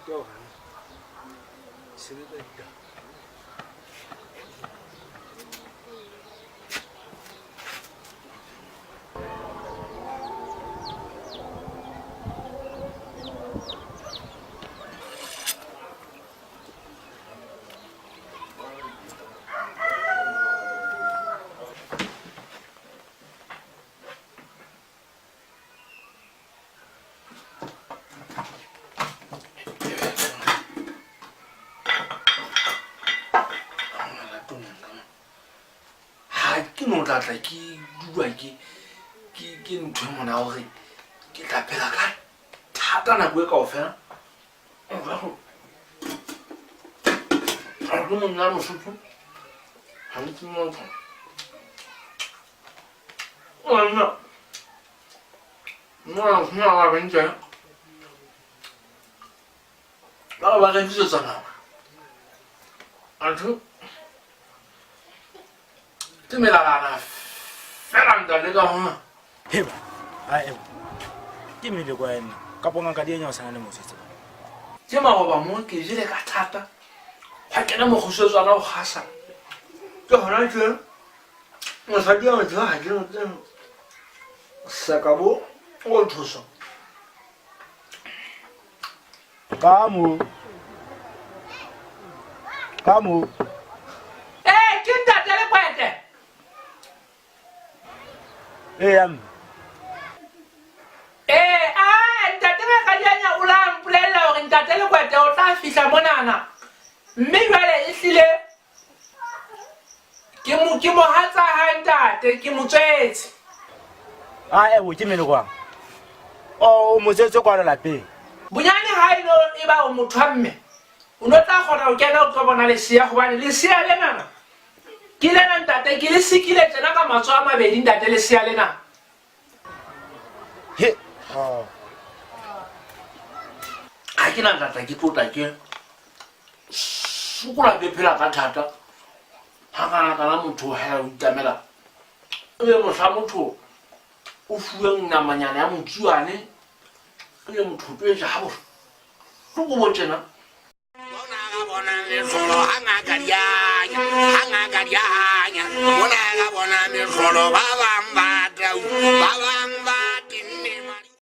Johan, Silvetta. No tla ke dua ke ntho mona hore ke tla phela ka thata nako e kaofela ga ke monna Mosotho ha ntse motho no ga bentse ba re tsetsa nama athu te me la feranda le ka hona heba ai ke me le kwa ena ka ponga ka dienya o sana le mosetse ke magoba mo ke jile ka thata ga kena mo khosetswana o khasa ke hona ke mo sa dia motho ha ke no teng sa ka bo o thuso kamo ke ntate le kwete am ntate ka dianya o la mpolella hore ntate le kwete o tla fihla monana mme jwale e hlile ke mo hatsa ha ntate ke mo tswetse wo ke me le kwa o motsetse kwa lapeng bonyane ha ino e ba o motho a mme o no tla kgona ho kena o tlo bona lesia gobane lesia lenana ke lena ntate ke le sikile tsena ka matso a mabedi ntate lesia lena he ha ke na ntate ke tlotla ke sokola ke phela ka thata ha kana motho ha o itamela e mo sa motho o fuweng namanyana ya motsuane e motho o etsa ha bo go bo tsena bona le solo hanga kadianya bona ga bona le solo ba bang ba